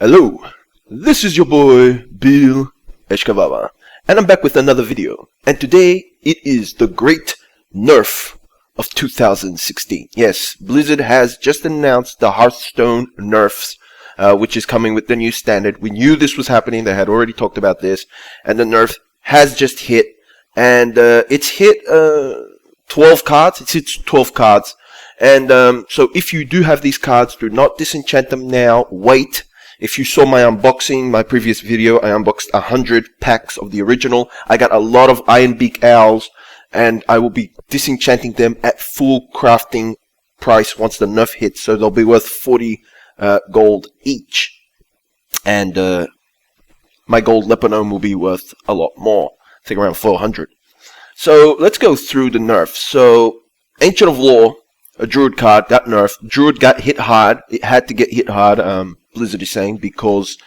Hello, this is your boy Bill Eshkavava, and I'm back with another video. And today it is the great nerf of 2016. Yes, Blizzard has just announced the Hearthstone nerfs, which is coming with the new standard. We knew this was happening. They had already talked about this, and the nerf has just hit, and it's hit 12 cards. It's hit 12 cards. And so if you do have these cards, do not disenchant them now. Wait. If you saw my unboxing, my previous video, I unboxed 100 packs of the original. I got a lot of Ironbeak Owls, and I will be disenchanting them at full crafting price once the nerf hits. So they'll be worth 40 gold each. And my gold Leper Gnome will be worth a lot more. I think around 400. So let's go through the nerfs. So Ancient of Lore, a Druid card, got nerfed. Druid got hit hard. It had to get hit hard, Blizzard is saying, because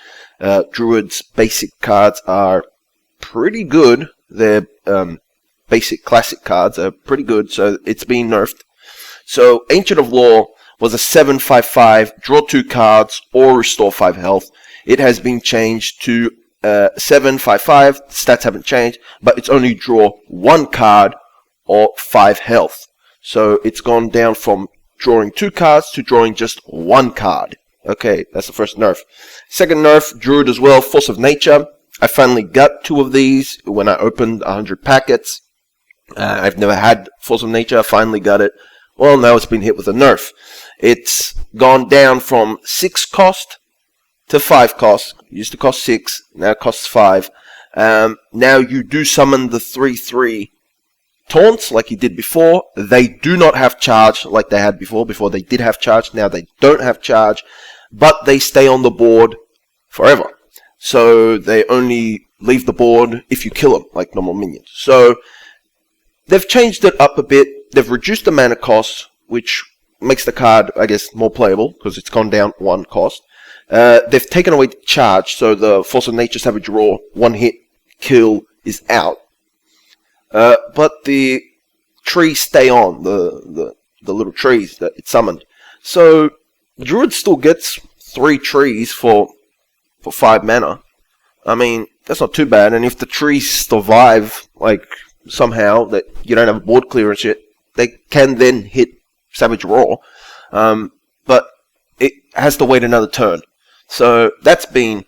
Druid's basic cards are pretty good. Their basic classic cards are pretty good, so it's being nerfed. So Ancient of Lore was a 7/5/5, draw 2 cards or restore 5 health. It has been changed to 7/5/5. Stats haven't changed, but it's only draw 1 card or 5 health. So it's gone down from drawing 2 cards to drawing just 1 card. Okay, that's the first nerf. Second nerf, Druid as well, Force of Nature. I finally got 2 of these when I opened 100 packets. I've never had Force of Nature, I finally got it. Well, now it's been hit with a nerf. It's gone down from 6 cost to 5 cost. It used to cost 6, now it costs 5. Now you do summon the 3/3 taunts like you did before. They do not have charge like they had before. Before they did have charge, now they don't have charge, but they stay on the board forever. So they only leave the board if you kill them, like normal minions. So they've changed it up a bit. They've reduced the mana cost, which makes the card, I guess, more playable, because it's gone down 1 cost. They've taken away the charge, so the Force of Nature Savage Roar, 1 hit kill is out. But the trees stay on, the little trees that it summoned. So Druid still gets 3 trees for 5 mana. I mean, that's not too bad. And if the trees survive, like somehow that you don't have board clear and shit, they can then hit Savage Roar. But it has to wait another turn. So that's been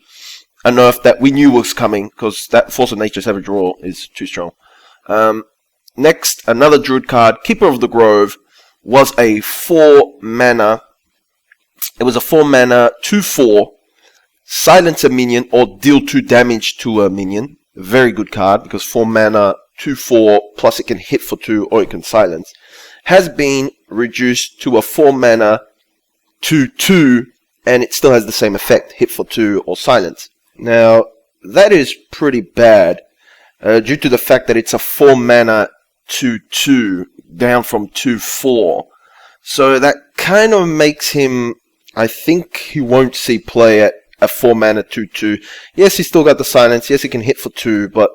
a nerf that we knew was coming, because that Force of Nature Savage Roar is too strong. Next, another Druid card, Keeper of the Grove, was a 4 mana. It was a 4 mana 2/4, silence a minion or deal 2 damage to a minion. Very good card, because 4 mana 2/4 plus it can hit for 2 or it can silence. Has been reduced to a 4 mana 2/2, and it still has the same effect, hit for 2 or silence. Now, that is pretty bad. Due to the fact that it's a 4 mana 2/2 down from 2/4. So that kind of makes him, I think he won't see play at a 4 mana 2/2. Yes, he's still got the silence. Yes, he can hit for 2, but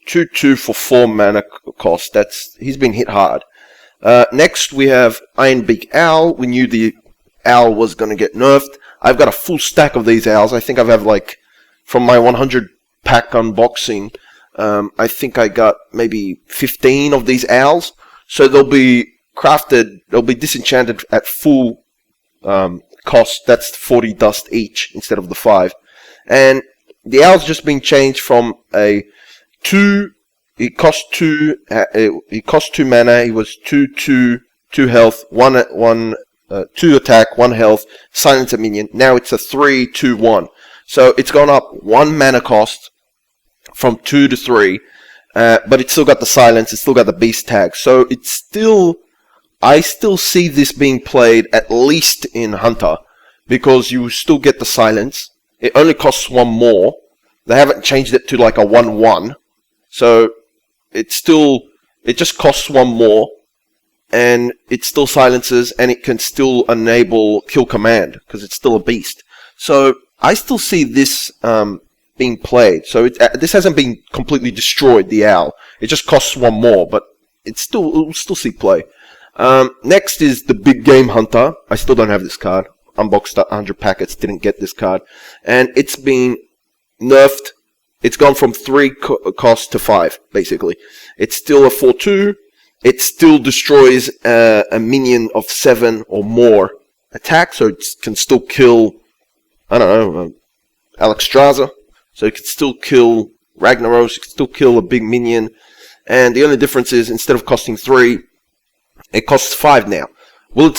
2/2 for 4 mana cost, he's been hit hard. Next, we have Ironbeak Owl. We knew the owl was going to get nerfed. I've got a full stack of these owls. I think I've had, like, from my 100 pack unboxing, I think I got maybe 15 of these owls. So they'll be crafted, they'll be disenchanted at full cost. That's 40 dust each instead of the 5. And the owl's just been changed from a 2, it cost 2 mana, he was 2/2, 2 health, 2 attack, 1 health, silence a minion. Now it's a 3/2/1. So it's gone up 1 mana cost from 2 to 3, but it's still got the silence, it's still got the beast tag. So it's still, I still see this being played at least in Hunter, because you still get the silence. It only costs 1 more. They haven't changed it to like a 1/1. So it just costs 1 more, and it still silences, and it can still enable kill command, because it's still a beast. So I still see this being played. So this hasn't been completely destroyed, the owl. It just costs 1 more, but it will still see play. Next is the Big Game Hunter. I still don't have this card. unboxed 100 packets, didn't get this card. And it's been nerfed. It's gone from 3 cost to 5, basically. It's still a 4/2. It still destroys a minion of 7 or more attack, so it can still kill, I don't know, Alexstrasza. So it can still kill Ragnaros, it can still kill a big minion. And the only difference is, instead of costing 3, it costs 5 now. Will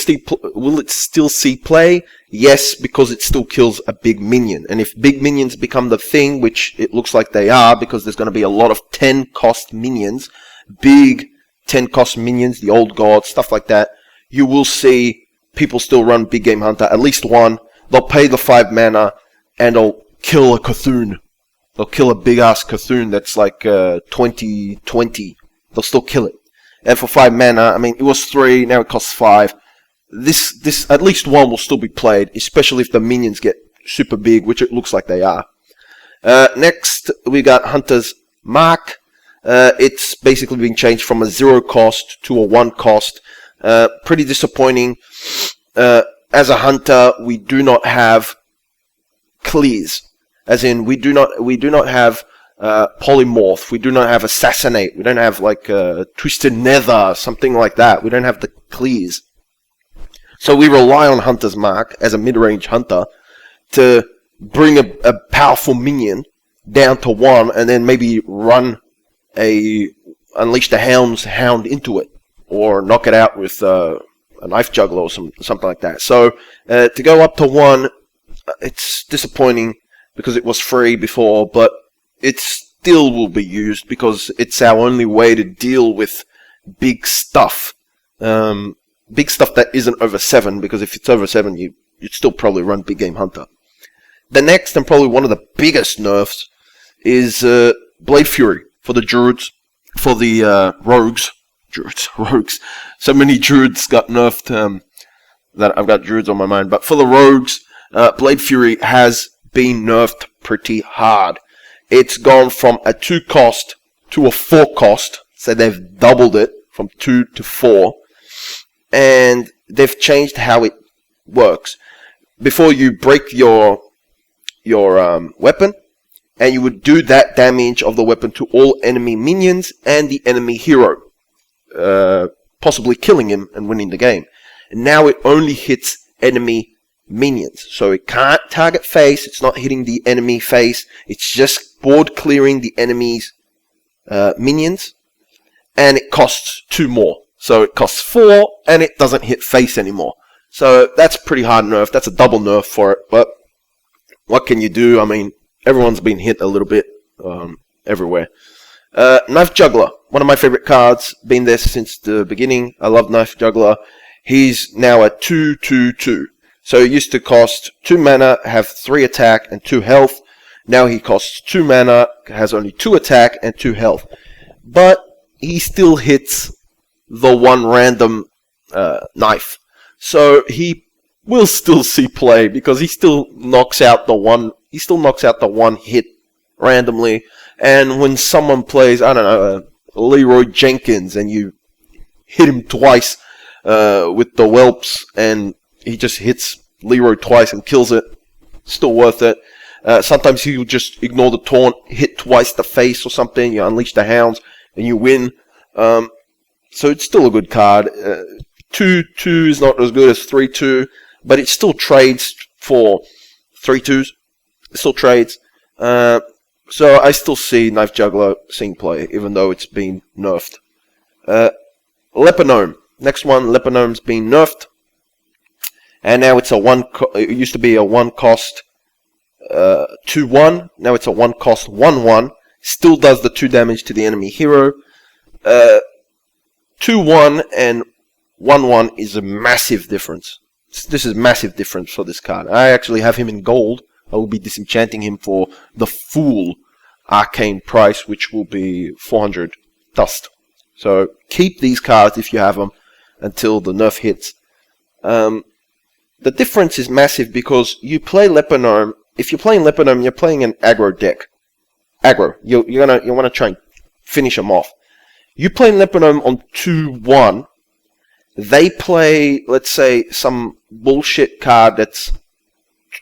it still see play? Yes, because it still kills a big minion. And if big minions become the thing, which it looks like they are, because there's going to be a lot of 10 cost minions, big 10 cost minions, the old gods, stuff like that, you will see people still run Big Game Hunter, at least one. They'll pay the 5 mana, and they'll kill a Cthulhu. They'll kill a big-ass Cthulhu that's like 2020. They'll still kill it. And for 5 mana, I mean, it was 3, now it costs 5. This at least one will still be played, especially if the minions get super big, which it looks like they are. Next, we got Hunter's Mark. It's basically been changed from a 0 cost to a 1 cost. Pretty disappointing. As a hunter, we do not have clears. As in, we do not have polymorph. We do not have assassinate. We don't have like twisted nether, something like that. We don't have the clears. So we rely on Hunter's Mark as a mid-range hunter to bring a powerful minion down to 1, and then maybe run unleash the hound into it, or knock it out with a knife juggler or something like that. So to go up to 1, it's disappointing because it was free before, but it still will be used because it's our only way to deal with big stuff. Big stuff that isn't over 7, because if it's over 7, you'd still probably run Big Game Hunter. The next, and probably one of the biggest nerfs, is Blade Fury for the Druids, for the Rogues. Rogues. So many Druids got nerfed that I've got Druids on my mind. But for the Rogues, Blade Fury has been nerfed pretty hard. It's gone from a 2 cost to a 4 cost, so they've doubled it from 2 to 4. And they've changed how it works. Before, you break your weapon, and you would do that damage of the weapon to all enemy minions and the enemy hero, possibly killing him and winning the game. And now it only hits enemy minions, so it can't target face. It's not hitting the enemy face. It's just board clearing the enemy's minions, and it costs 2 more. So it costs 4, and it doesn't hit face anymore. So that's pretty hard nerf. That's a double nerf for it. But what can you do? I mean, everyone's been hit a little bit everywhere. Knife Juggler, one of my favorite cards. Been there since the beginning. I love Knife Juggler. He's now a 2/2/2. So he used to cost 2 mana, have 3 attack and 2 health. Now he costs 2 mana, has only 2 attack and 2 health. But he still hits the 1 random knife. So he will still see play because he still knocks out the 1. He still knocks out the 1 hit randomly. And when someone plays, I don't know, Leroy Jenkins, and you hit him twice with the whelps, and he just hits Leroy twice and kills it, still worth it. Sometimes he'll just ignore the taunt, hit twice the face or something. You unleash the hounds and you win. So it's still a good card. 2/2 is not as good as 3/2, but it still trades for 3/2s. It still trades. So I still see Knife Juggler seeing play, even though it's been nerfed. Leper Gnome. Next one, Leper Gnome's been nerfed. And now it's a 1... it used to be a 1 cost 2/1. Now it's a 1 cost 1/1. Still does the 2 damage to the enemy hero. 2/1 and 1/1 is a massive difference. This is massive difference for this card. I actually have him in gold. I will be disenchanting him for the full arcane price, which will be 400 dust. So keep these cards if you have them until the nerf hits. The difference is massive because you play Leper Gnome. If you're playing Leper Gnome, you're playing an aggro deck. Aggro. You want to try and finish them off. You play Leper Gnome on 2/1. They play, let's say, some bullshit card that's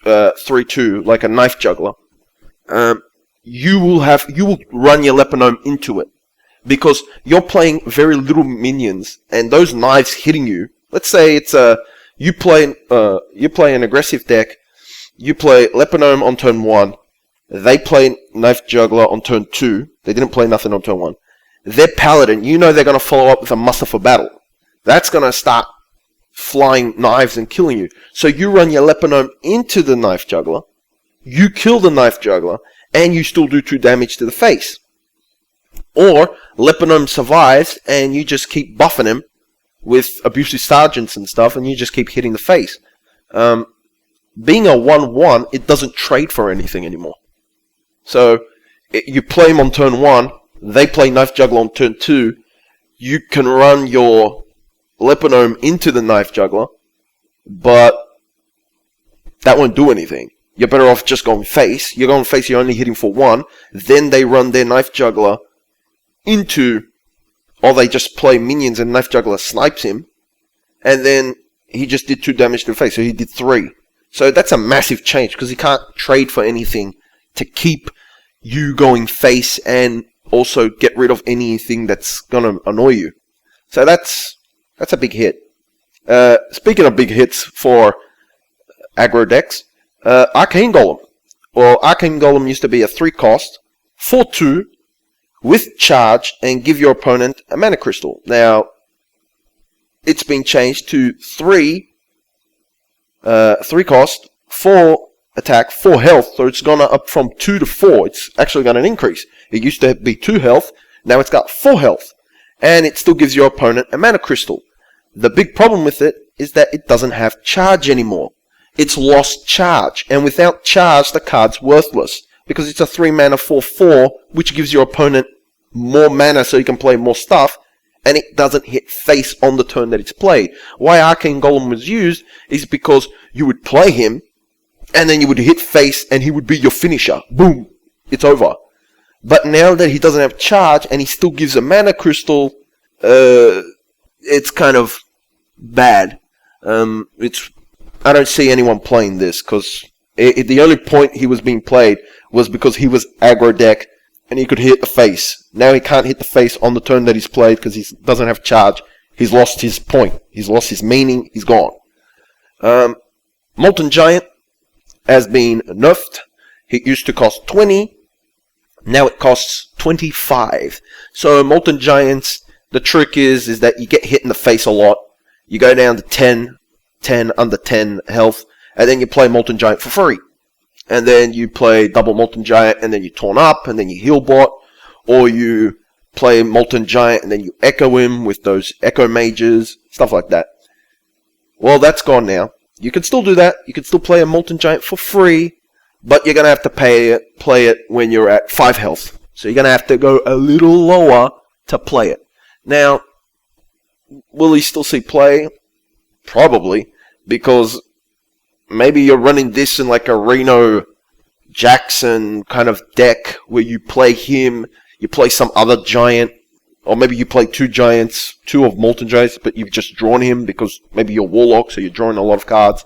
3/2, like a Knife Juggler, you will run your Leper Gnome into it. Because you're playing very little minions, and those knives hitting you. Let's say it's you play an aggressive deck. You play Leper Gnome on turn 1. They play Knife Juggler on turn 2. They didn't play nothing on turn 1. They're Paladin. You know they're going to follow up with a Muster for Battle. That's going to start flying knives and killing you. So you run your Leper Gnome into the Knife Juggler. You kill the Knife Juggler, and you still do 2 damage to the face. Or Leper Gnome survives, and you just keep buffing him with abusive sergeants and stuff, and you just keep hitting the face. Being a 1/1, it doesn't trade for anything anymore. So you play him on turn 1, they play Knife Juggler on turn 2, you can run your Leper Gnome into the Knife Juggler, but that won't do anything. You're better off just going face. You're going face, you're only hitting for 1, then they run their Knife Juggler into, or they just play minions and Knife Juggler snipes him, and then he just did 2 damage to the face, so he did 3. So that's a massive change, because he can't trade for anything to keep you going face and also get rid of anything that's gonna annoy you. So that's a big hit. Speaking of big hits for aggro decks, Arcane Golem. Well, Arcane Golem used to be a 3-cost, 4/2, with charge, and give your opponent a mana crystal. Now, it's been changed to 3 cost, 4 attack, 4 health, so it's gone up from 2 to 4. It's actually got an increase. It used to be 2 health, now it's got 4 health, and it still gives your opponent a mana crystal. The big problem with it is that it doesn't have charge anymore. It's lost charge, and without charge, the card's worthless, because it's a 3 mana 4/4, which gives your opponent more mana so you can play more stuff, and it doesn't hit face on the turn that it's played. Why Arcane Golem was used is because you would play him, and then you would hit face, and he would be your finisher. Boom! It's over. But now that he doesn't have charge, and he still gives a mana crystal, it's kind of bad. I don't see anyone playing this, because the only point he was being played was because he was aggro deck, and he could hit the face. Now he can't hit the face on the turn that he's played because he doesn't have charge. He's lost his point. He's lost his meaning. He's gone. Molten Giant has been nerfed. It used to cost 20. Now it costs 25. So Molten Giants, the trick is that you get hit in the face a lot. You go down to 10, under 10 health, and then you play Molten Giant for free. And then you play double Molten Giant, and then you Torn Up, and then you Heal Bot, or you play Molten Giant, and then you Echo him with those Echo Mages, stuff like that. Well, that's gone now. You can still do that. You can still play a Molten Giant for free, but you're going to have to play it when you're at 5 health. So you're going to have to go a little lower to play it. Now, will he still see play? Probably, because maybe you're running this in like a Reno Jackson kind of deck where you play him, you play some other giant, or maybe you play 2 giants, 2 of Molten Giants, but you've just drawn him because maybe you're Warlock, so you're drawing a lot of cards.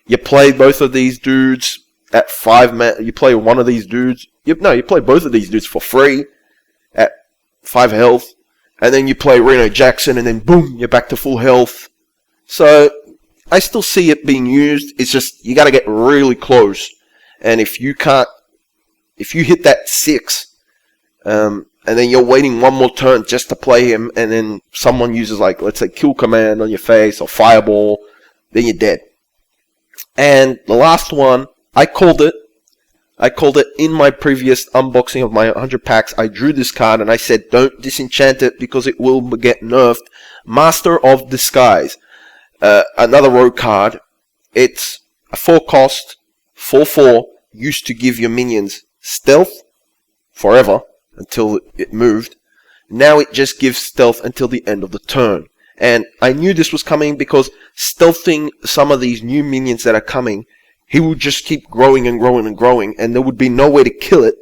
You play both of these dudes at 5 mana. You play one of these dudes. You play both of these dudes for free at 5 health, and then you play Reno Jackson, and then boom, you're back to full health. So I still see it being used. It's just you got to get really close, and if you hit that 6, and then you're waiting one more turn just to play him, and then someone uses, like, let's say Kill Command on your face or Fireball, then you're dead. And the last one, I called it in my previous unboxing of my 100 packs. I drew this card and I said, don't disenchant it because it will get nerfed. Master of Disguise. Another rogue card. It's a 4-cost, 4/4, used to give your minions stealth forever until it moved. Now it just gives stealth until the end of the turn. And I knew this was coming because stealthing some of these new minions that are coming, he would just keep growing and growing and growing, and there would be no way to kill it,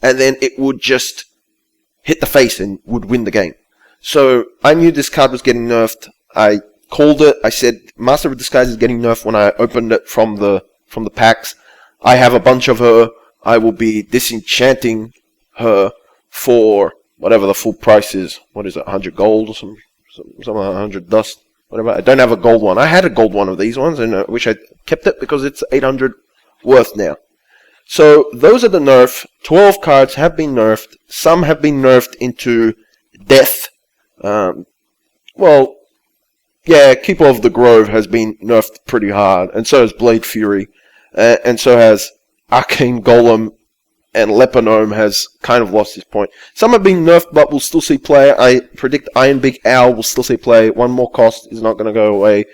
and then it would just hit the face and would win the game. So I knew this card was getting nerfed. I called it. I said Master of Disguise is getting nerfed when I opened it from the packs. I have a bunch of her. I will be disenchanting her for whatever the full price is. What is it, 100 gold or some 100 dust? Whatever. I don't have a gold one. I had a gold one of these ones, and I wish I kept it because it's 800 worth now. So those are the nerf. 12 cards have been nerfed. Some have been nerfed into death. Well, yeah, Keeper of the Grove has been nerfed pretty hard, and so has Blade Fury, and so has Arcane Golem, and Leper Gnome has kind of lost his point. Some have been nerfed, but will still see play. I predict Iron Big Owl will still see play. One more cost is not going to go away.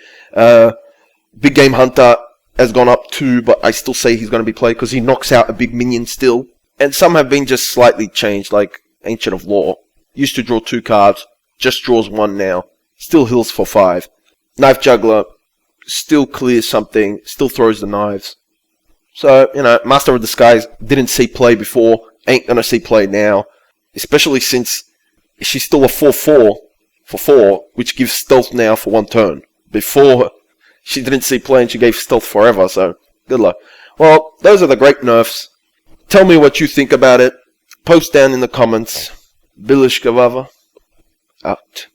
Big Game Hunter has gone up too, but I still say he's going to be played because he knocks out a big minion still. And some have been just slightly changed, like Ancient of Law. Used to draw 2 cards, just draws 1 now. Still heals for 5. Knife Juggler still clears something, still throws the knives. So, Master of Disguise didn't see play before, ain't gonna see play now. Especially since she's still a 4/4 for 4, which gives stealth now for 1 turn. Before, she didn't see play and she gave stealth forever, so good luck. Well, those are the great nerfs. Tell me what you think about it. Post down in the comments. Bilish Gavava. Out.